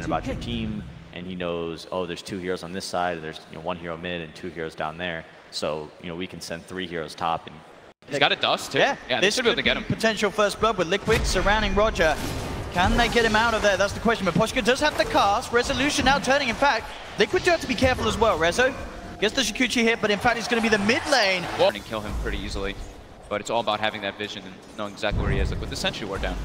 about your team, and he knows, oh, there's 2 heroes on this side, there's 1 hero mid and 2 heroes down there. So we can send 3 heroes top. And he's got a dust too. Yeah, this should be able to get him. Potential first blood with Liquid surrounding Roger. Can they get him out of there? That's the question. But Poshka does have the cast. Resolution now turning. In fact, Liquid do have to be careful as well. Rezo gets the Shikuchi hit, but in fact, it's going to be the mid lane. And kill him pretty easily. But it's all about having that vision and knowing exactly where he is. Like with the Sentry Ward down.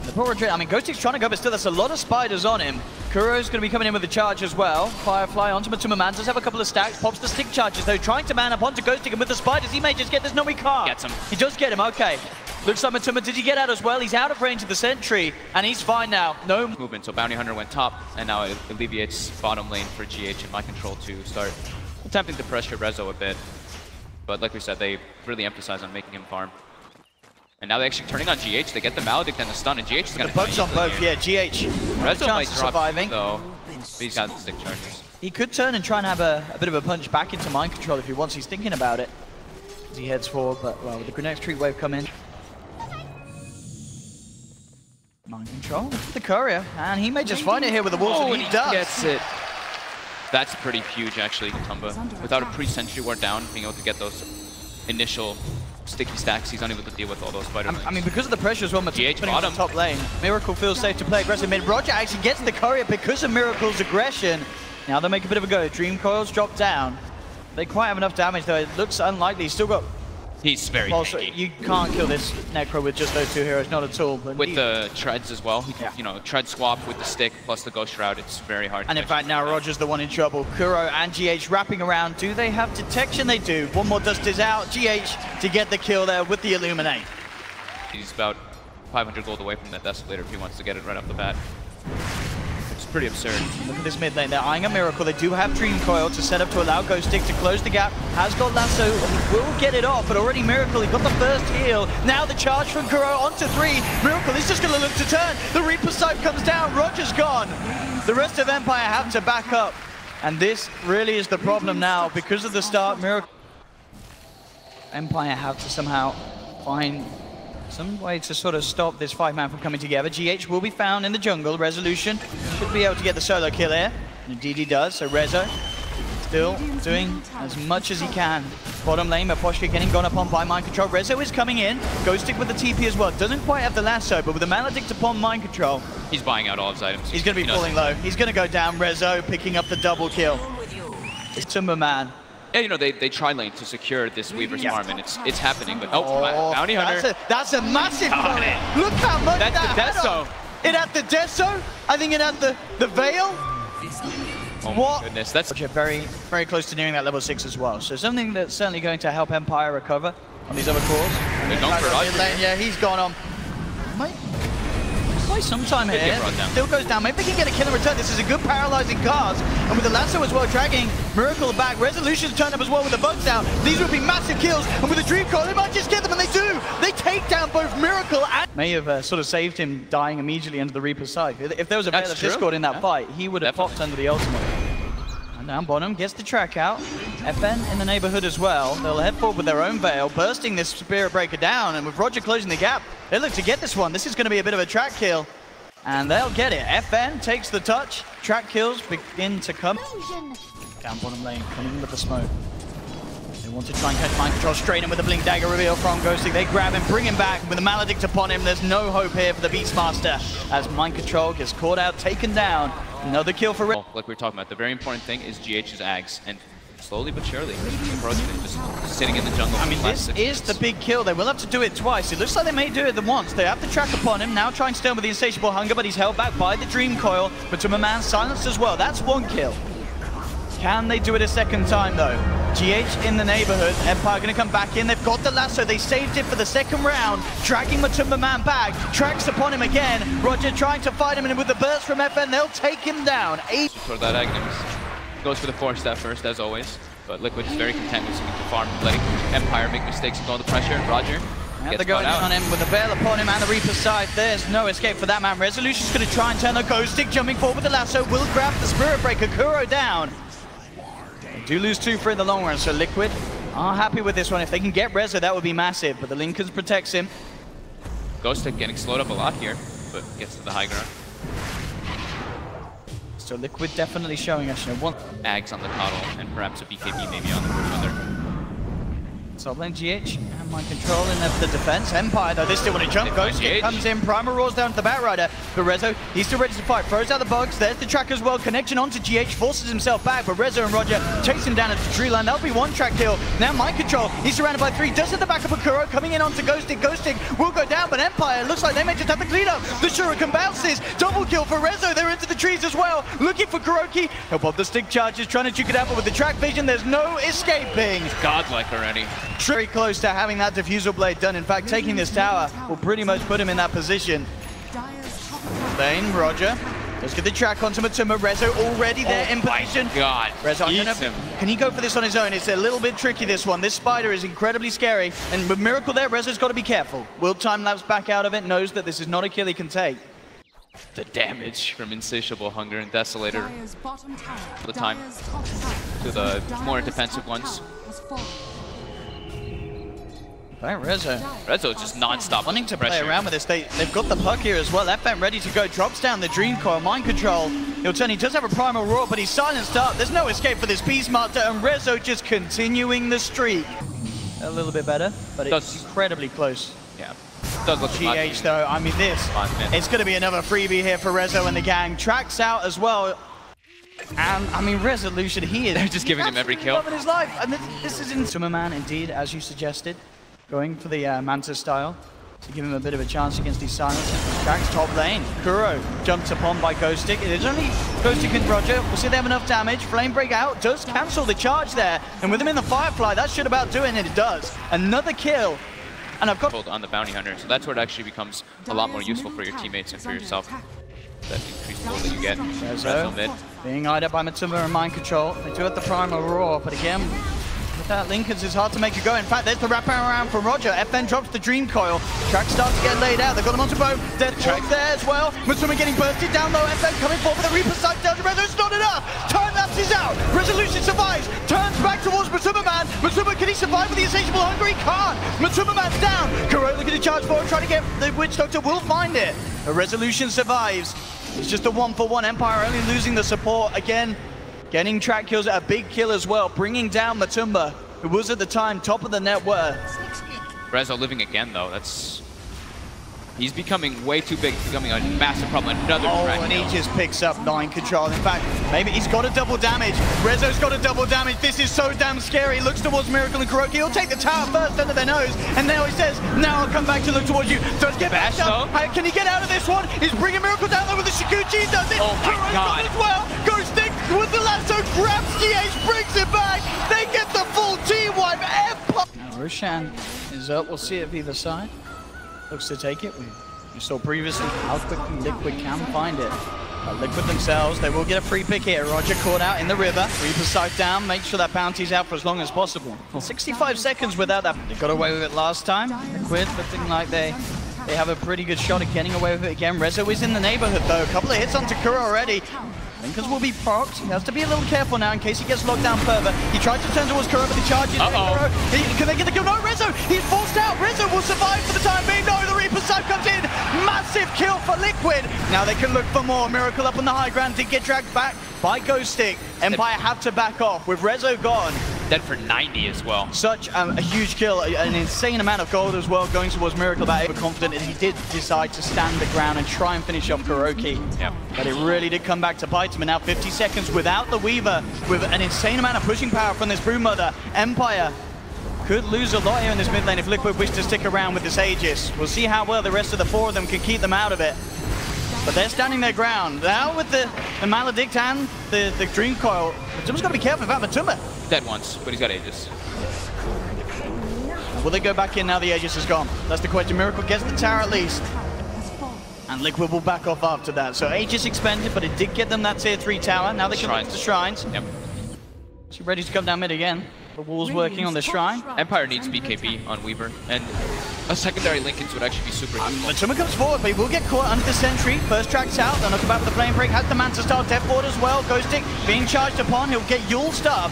The poor Roger, I mean, Ghostic's trying to go, but still, there's a lot of spiders on him. Kuro's going to be coming in with the charge as well. Firefly onto Matuma Man. Does have a couple of stacks. Pops the stick charges, though. Trying to man up onto Ghostic, and with the spiders, he may just get this. No, he can't. Gets him. He does get him, okay. Looks like Matuma, did he get out as well? He's out of range of the sentry, and he's fine now. No movement, so Bounty Hunter went top, and now it alleviates bottom lane for GH and My Control to start attempting to pressure Rezo a bit. But like we said, they really emphasize on making him farm. And now they're actually turning on GH. They get the Maledict and the stun, and GH is going to bugs on both, yeah, GH. Rezo might drop surviving. though, but he's got the stick charges. He could turn and try and have a bit of a punch back into Mind Control if he wants. He's thinking about it as he heads forward, but well, with the Grenache Tree Wave come in. Mind Control, the Courier, and he may just find it here with the Wolves, and he does. Gets it. That's pretty huge, actually, Tumba. Without a pre-Sentry Ward down, being able to get those initial sticky stacks, he's unable to deal with all those spider I mean, because of the pressure as well, GH bottom. Top lane. Miracle feels safe to play aggressive mid. Roger actually gets the Courier because of Miracle's aggression. Now they'll make a bit of a go. Dream Coils drop down. They quite have enough damage, though. It looks unlikely. He's still got... He's very tanky. You can't kill this Necro with just those 2 heroes, not at all. But with the treads as well, yeah. Tread swap with the stick plus the Ghost Shroud, it's very hard. And in fact, now Roger's the one in trouble. Kuro and GH wrapping around. Do they have detection? They do. One more dust is out. GH to get the kill there with the Illuminate. He's about 500 gold away from that Desolator if he wants to get it right off the bat. It's pretty absurd. Look at this mid lane. They're eyeing a Miracle. They do have Dream Coil to set up to allow Ghostic to close the gap. Has got Lasso. He will get it off, but already Miracle. He got the first heal. Now the charge from Kuro onto 3. Miracle is just going to look to turn. The Reaper Scythe comes down. Roger's gone. The rest of Empire have to back up. And this really is the problem now because of the start. Miracle. Empire have to somehow find some way to sort of stop this 5-man from coming together. GH will be found in the jungle. Resolution should be able to get the solo kill here. And indeed he does. So Rezo still doing as much as he can. Bottom lane, but Poshka getting gone upon by Mind Control. Rezo is coming in. Ghostic with the TP as well. Doesn't quite have the lasso, but with the Maledict upon Mind Control. He's buying out all of his items. He's going to be falling low. He's going to go down. Rezo picking up the double kill. It's Timber Man. Yeah, they try lane to secure this Weaver's farm, and it's happening. But Bounty Hunter. That's a massive point. Look how much that's that the Deso. It had the Deso. I think it had the Veil. Oh what? My goodness, that's very, very close to nearing that level 6 as well. So something that's certainly going to help Empire recover on these other cores. They're going for it. Yeah, he's gone on. Might play some time here. Still goes down. Maybe they can get a kill in return. This is a good paralyzing cast. And with the lasso as well, dragging Miracle back. Resolution's turned up as well with the bugs down. These would be massive kills. And with the Dream Coil, they might just get them, and they do. They take down both Miracle and... May have sort of saved him dying immediately under the Reaper's Scythe. If there was a Veil of Discord in that fight, he would have popped under the ultimate. And down bottom, gets the track out. FN in the neighborhood as well. They'll head forward with their own Veil, bursting this Spirit Breaker down. And with Roger closing the gap, they look to get this one. This is going to be a bit of a track kill. And they'll get it. FN takes the touch. Track kills begin to come. Down bottom lane, coming in with the smoke. They want to try and catch Mind Control straight in with the Blink Dagger reveal from Ghostic. They grab him, bring him back with a Maledict upon him. There's no hope here for the Beastmaster as Mind Control gets caught out, taken down. Another kill for Like we were talking about, the very important thing is GH's Ags. And slowly but surely, approaching it, just sitting in the jungle. I mean, this is the big kill. They will have to do it twice. It looks like they may do it once. They have the track upon him, now trying to stay with the Insatiable Hunger, but he's held back by the Dream Coil. But to a man silenced as well. That's 1 kill. Can they do it a second time, though? GH in the neighborhood. Empire going to come back in. They've got the lasso. They saved it for the second round. Dragging Matumba Man back. Tracks upon him again. Roger trying to fight him, and with the burst from FN, they'll take him down. For that Agnes. Goes for the 4-step first, as always. But Liquid is very content with seeming to farm, letting Empire make mistakes and all the pressure. Roger and they're going on him with the Veil upon him and the Reaper's Scythe. There's no escape for that man. Resolution's going to try and turn the Ghostic, jumping forward with the lasso. Will grab the Spirit Breaker. Kuro down. They do lose 2 for in the long run, so Liquid are happy with this one. If they can get Rezo, that would be massive, but the Lincolns protects him. Ghostic getting slowed up a lot here, but gets to the high ground. So Liquid definitely showing us, one Ags on the Coddle, and perhaps a BKB maybe on the Bushwhaler. top lane GH and mind control in the defense. Empire though, they still want to jump. Ghost comes in, Primal roars down to the Batrider. But Rezo, he's still ready to fight. Throws out the bugs. There's the track as well. Connection onto GH, forces himself back. But Rezo and Roger chase him down into the tree line. That'll be one track kill. Now mind control. He's surrounded by 3. Does hit the back of a Kuro. Coming in onto Ghostic. Ghostic will go down, but Empire looks like they may just have the clean up. The Shuriken bounces. Double kill for Rezo. They're into the trees as well. Looking for Kuroki. He'll pop the stick charges, trying to juke it out, but with the track vision, there's no escaping. Godlike already. Very close to having that diffusal blade done. In fact, taking this tower will pretty much put him in that position. Lane, Roger. Let's get the track onto Matuma. Rezo already there in position. God. Rezo, can he go for this on his own? It's a little bit tricky, this one. This spider is incredibly scary. And with Miracle there, Rezo's got to be careful. Will time-lapse back out of it, knows that this is not a kill he can take. The damage from Insatiable Hunger and Desolator for the time to the more defensive ones. Right, Rezo. Rezo is just non-stop wanting to pressure. play around with this. They've got the puck here as well. FM ready to go. Drops down the Dream Coil. Mind control. He'll turn. He does have a Primal Roar, but he's silenced up. There's no escape for this Beastmaster, and Rezo just continuing the streak. A little bit better, but it's incredibly close. Yeah. Does look GH though, I mean it's going to be another freebie here for Rezo and the gang. Tracks out as well. And I mean, Resolution, they're just giving him every kill. Loving his life. And this is in Summerman, indeed, as you suggested. Going for the Manta style to give him a bit of a chance against these silencers. Tracks top lane. Kuro jumps upon by Ghostic. It is only Ghostic and Roger. We'll see they have enough damage. Flame break out does cancel the charge there. And with him in the Firefly, that should about do it, and it does. Another kill. And I've got on the Bounty Hunter, so that's where it actually becomes a lot more useful for your teammates and for yourself. That increased goal that you get. Rezo mid. Being eyed up by Matuma and mind control. They do have the Primal Roar, but again, without Lincolns, it's hard to make it go. In fact, there's the wraparound around from Roger. FN drops the Dream Coil. Track starts to get laid out. They've got him onto Bo. Dead track there as well. Matuma getting bursted down low. FN coming forward for the Reaper side down to Rezo. It's not enough. Time lapse is out. Resolution survives. Turns back towards Matuma Man. Matuma, can he survive with the Insatiable Hunger? He can't. Matuma Man's down. Kuro looking to charge forward, trying to get the Witch Doctor. Will find it. A Resolution survives. It's just a 1-for-1. Empire only losing the support again. Getting track kills at a big kill as well, bringing down Matumba, who was at the time top of the net worth. Rezo living again though, he's becoming way too big, becoming a massive problem. Another track and kill. he just picks up 9 control. In fact, maybe he's got a double damage. Rezo's got a double damage. This is so damn scary. Looks towards Miracle and Kuroki. He'll take the tower first under their nose, and now he says, now I'll come back to look towards you. Does get back up. Can he get out of this one? He's bringing Miracle down there with the Shikuchi. He does it. Oh my God. As well. Goes stick with the lasso, grabs GH, brings it back. They get the full team wipe. Now Roshan is up. We'll see it either side. Looks to take it. We saw previously how quickly Liquid can find it. Liquid themselves, they will get a free pick here. Roger caught out in the river. Reaper sight down, make sure that bounty's out for as long as possible. 65 seconds without that. They got away with it last time. Liquid looking like they have a pretty good shot at getting away with it again. Rezo is in the neighborhood though. A couple of hits onto Kuro already. Linkers will be procced. He has to be a little careful now in case he gets locked down further. He tried to turn towards Kuro, but the charges. Can they get the kill? No, Rezo! He's forced out. Rezo will survive for the time being. No, the Reaper side comes in. Massive kill for Liquid. Now they can look for more. Miracle up on the high ground. Did get dragged back by Ghostic. Empire have to back off with Rezo gone. Dead for 90 as well. Such a huge kill, an insane amount of gold as well going towards Miracle. That overconfident, and he did decide to stand the ground and try and finish off Kuroki. Yep. But it really did come back to bite him. And now 50 seconds without the Weaver, with an insane amount of pushing power from this Broodmother. Empire could lose a lot here in this mid lane if Liquid wish to stick around with this Aegis. We'll see how well the rest of the 4 of them can keep them out of it. But they're standing their ground. Now with the Maledict and the Dream Coil, Matuma's got to be careful about Matuma. Dead once, but he's got Aegis. Will they go back in now the Aegis is gone? That's the question. Miracle gets the tower at least. And Liquid will back off after that. So Aegis expended, but it did get them that tier 3 tower. Now they can look to Shrines. Yep. She's ready to come down mid again. The Wall's working on the Shrine. Empire needs BKB on Weaver, and a secondary Lincolns would actually be super useful. Matuma comes forward, but he will get caught under the sentry. First track's out. They'll knock about with the flame break. Has the Manta style death ward as well. Ghostic being charged upon. He'll get Yuled up.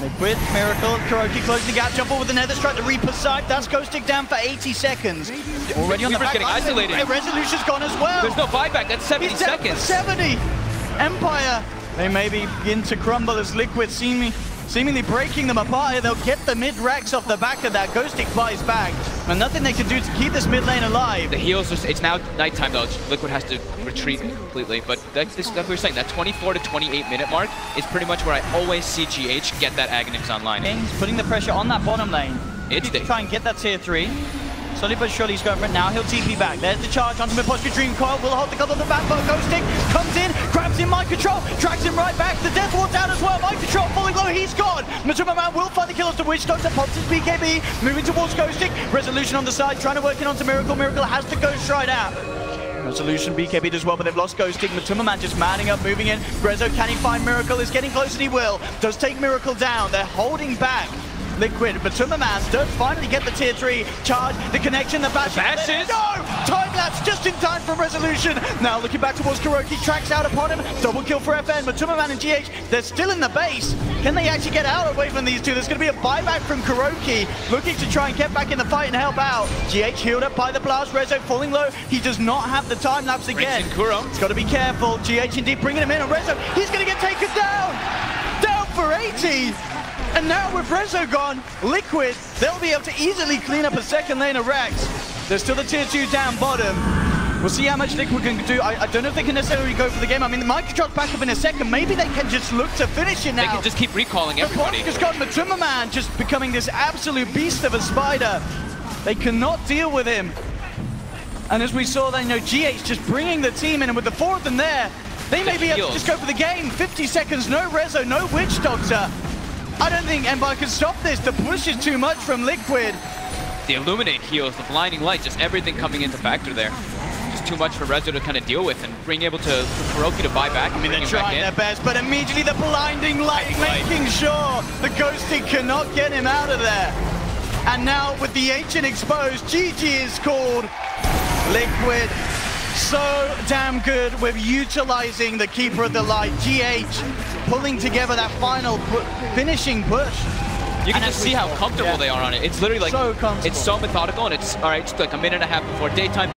Liquid, Miracle, Kuroki closing the gap. Jump over the Nether Strike, the Reaper side. That's Ghostic down for 80 seconds. Already on the back. Getting isolated. Resolution's gone as well. There's no buyback. That's 70 seconds. 70. Empire, they maybe begin to crumble as Liquid seemingly breaking them apart. They'll get the mid racks off the back of that. Ghostic flies back, but nothing they can do to keep this mid lane alive. The heals, it's now nighttime though. Liquid has to retreat completely, but like we were saying, that 24 to 28 minute mark is pretty much where I always see GH get that Aghanim's online. He's putting the pressure on that bottom lane. It's to try and get that tier 3. Slowly but surely he's going for it now. He'll TP back. There's the charge onto Miposhka Dream Coil. Will hold the gun on the back, but Ghostic comes in, grabs him, mind control, drags him right back. The Death Ward's out as well. Mind control falling low. He's gone. Matuma Man will find the kill off the Witch Doctor. Pops his BKB, moving towards Ghostic. Resolution on the side, trying to work it onto Miracle. Miracle has the Ghost right out. Resolution BKB'd as well, but they've lost Ghostic. Matuma Man just manning up, moving in. Rezo, can he find Miracle? Is getting close and he will. Does take Miracle down. They're holding back Liquid. Matuma Man does finally get the tier 3 charge. The connection, the bash. No! Time lapse just in time from Resolution. Now looking back towards Kuroki, tracks out upon him. Double kill for FN. Matuma Man and GH, they're still in the base. Can they actually get out away from these two? There's going to be a buyback from Kuroki, looking to try and get back in the fight and help out. GH healed up by the blast. Rezo falling low. He does not have the time lapse again. He's got to be careful. GH indeed bringing him in. And Rezo, he's going to get taken down. Down for 80. And now with Rezo gone, Liquid, they'll be able to easily clean up a second lane of Rex. There's still the tier 2 down bottom. We'll see how much Liquid can do. I don't know if they can necessarily go for the game. I mean, the mind control's back up in a second. Maybe they can just look to finish it now. They can just keep recalling everybody. The just got Matuma Man just becoming this absolute beast of a spider. They cannot deal with him. And as we saw then, GH just bringing the team in, and with the 4 of them there, they may be able to just go for the game. 50 seconds, no Rezo, no Witch Doctor. I don't think Empire can stop this. The push is too much from Liquid. The Illuminate heals, the blinding light, just everything coming into factor there. Just too much for Rezo to kind of deal with, and being able to for Kuroki to buy back. I mean, they're trying their best, but immediately the blinding light making sure the Ghosting cannot get him out of there. And now with the Ancient exposed, GG is called. Liquid so damn good with utilizing the Keeper of the Light. GH pulling together that final finishing push. You can just see how comfortable they are on it. It's literally like, so comfortable. It's so methodical, and it's, all right, just like a minute and a half before daytime.